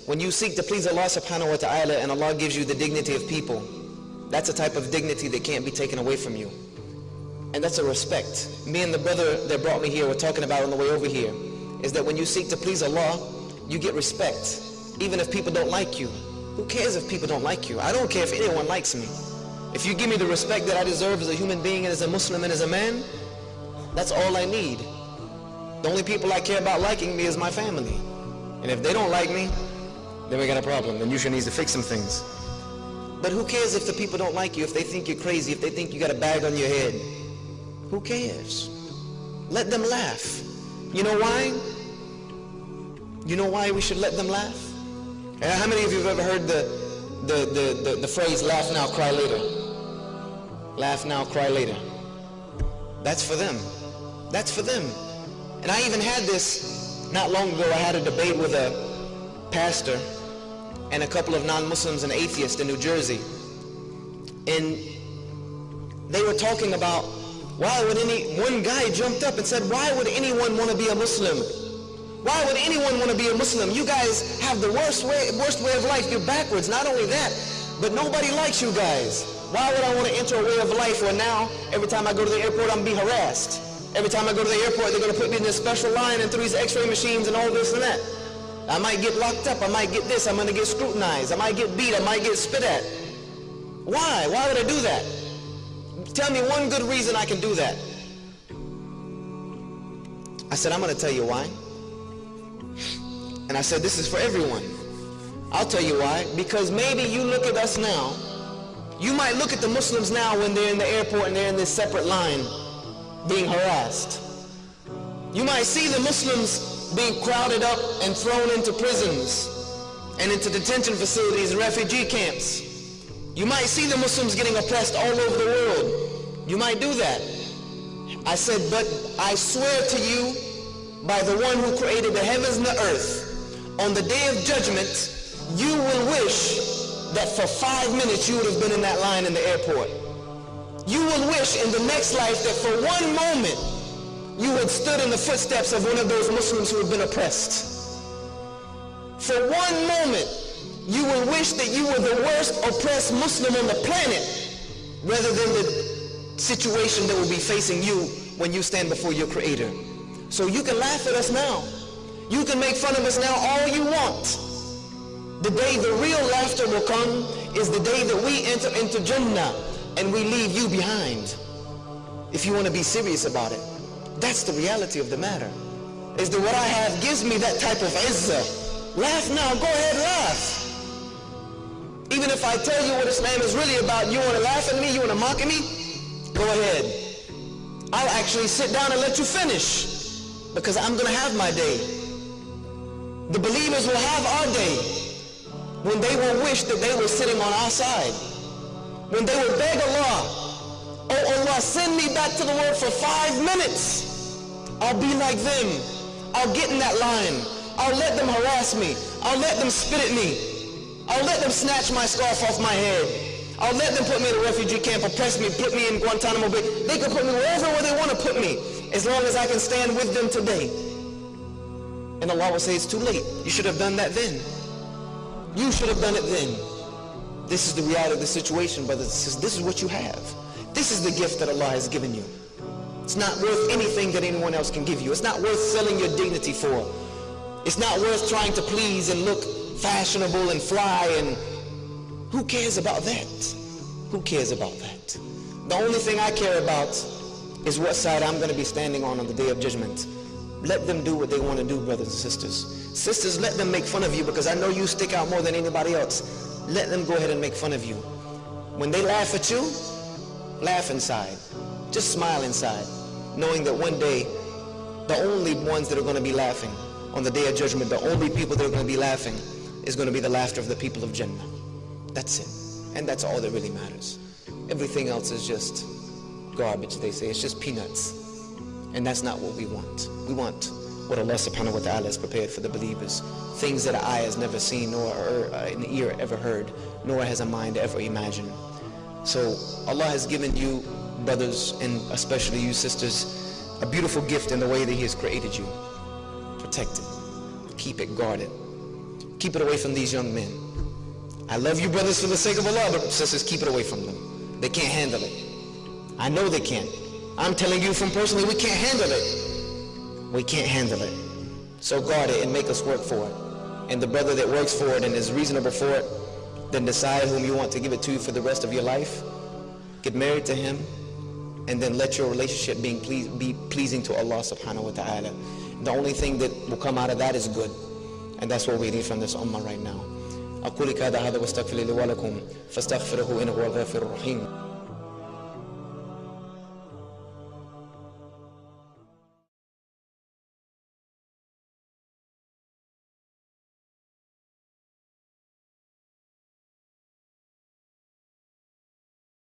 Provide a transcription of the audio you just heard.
when you seek to please Allah subhanahu wa ta'ala and Allah gives you the dignity of people, that's a type of dignity that can't be taken away from you. And that's a respect. Me and the brother that brought me here were talking about on the way over here, is that when you seek to please Allah, you get respect, even if people don't like you. Who cares if people don't like you? I don't care if anyone likes me. If you give me the respect that I deserve as a human being and as a Muslim and as a man, that's all I need. The only people I care about liking me is my family. And if they don't like me, then we got a problem. Then Yusha needs to fix some things. But who cares if the people don't like you, if they think you're crazy, if they think you got a bag on your head? Who cares? Let them laugh. You know why? You know why we should let them laugh? And how many of you have ever heard the phrase, laugh now, cry later? Laugh now, cry later. That's for them. That's for them. And I even had this not long ago. I had a debate with a pastor and a couple of non-Muslims and atheists in New Jersey. And they were talking about one guy jumped up and said, why would anyone want to be a Muslim? Why would anyone want to be a Muslim? You guys have the worst way of life. You're backwards. Not only that, but nobody likes you guys. Why would I want to enter a way of life where now, every time I go to the airport, I'm being harassed? Every time I go to the airport, they're going to put me in this special line and through these x-ray machines and all this and that. I might get locked up. I might get this. I'm going to get scrutinized. I might get beat. I might get spit at. Why? Why would I do that? Tell me one good reason I can do that. I said, I'm going to tell you why. And I said, this is for everyone. I'll tell you why. Because maybe you look at us now. You might look at the Muslims now when they're in the airport and they're in this separate line being harassed. You might see the Muslims being crowded up and thrown into prisons and into detention facilities and refugee camps. You might see the Muslims getting oppressed all over the world. You might do that. I said, but I swear to you by the one who created the heavens and the earth, on the day of judgment, you will wish that for 5 minutes you would have been in that line in the airport. You will wish in the next life that for 1 moment you had stood in the footsteps of one of those Muslims who had been oppressed. For 1 moment, you will wish that you were the worst oppressed Muslim on the planet, rather than the situation that will be facing you when you stand before your Creator. So you can laugh at us now. You can make fun of us now all you want. The day the real laughter will come is the day that we enter into Jannah and we leave you behind. If you want to be serious about it, that's the reality of the matter. Is that what I have gives me that type of izzah. Laugh now, go ahead, laugh. Even if I tell you what Islam is really about, you want to laugh at me, you want to mock at me, go ahead. I'll actually sit down and let you finish, because I'm going to have my day. The believers will have our day, when they will wish that they were sitting on our side, when they will beg Allah, oh Allah, send me back to the world for 5 minutes. I'll be like them. I'll get in that line. I'll let them harass me. I'll let them spit at me. I'll let them snatch my scarf off my head. I'll let them put me in a refugee camp, oppress me, put me in Guantanamo Bay. They can put me wherever they want to put me, as long as I can stand with them today. And Allah will say, it's too late. You should have done that then. You should have done it then. This is the reality of the situation, brothers and sisters. This is what you have. This is the gift that Allah has given you. It's not worth anything that anyone else can give you. It's not worth selling your dignity for. It's not worth trying to please and look fashionable and fly, and who cares about that? Who cares about that? The only thing I care about is what side I'm going to be standing on the day of judgment. Let them do what they want to do, brothers and sisters. Sisters, let them make fun of you, because I know you stick out more than anybody else. Let them go ahead and make fun of you. When they laugh at you, laugh inside. Just smile inside, knowing that one day, the only ones that are going to be laughing on the day of judgment, the only people that are going to be laughing is going to be the laughter of the people of Jannah. That's it. And that's all that really matters. Everything else is just garbage, they say. It's just peanuts. And that's not what we want. We want what Allah subhanahu wa ta'ala has prepared for the believers. Things that an eye has never seen, nor an ear ever heard, nor has a mind ever imagined. So Allah has given you, brothers, and especially you sisters, a beautiful gift in the way that He has created you. Protect it. Keep it guarded. Keep it away from these young men. I love you brothers for the sake of Allah, but sisters, keep it away from them. They can't handle it. I know they can't. I'm telling you from personally, we can't handle it. We can't handle it. So guard it and make us work for it. And the brother that works for it and is reasonable for it, then decide whom you want to give it to for the rest of your life. Get married to him, and then let your relationship be pleasing to Allah subhanahu wa ta'ala. The only thing that will come out of that is good. And that's what we need from this ummah right now. أقول هذا واستغفر لي ولكم فاستغفروه إنه هو الغفور الرحيم.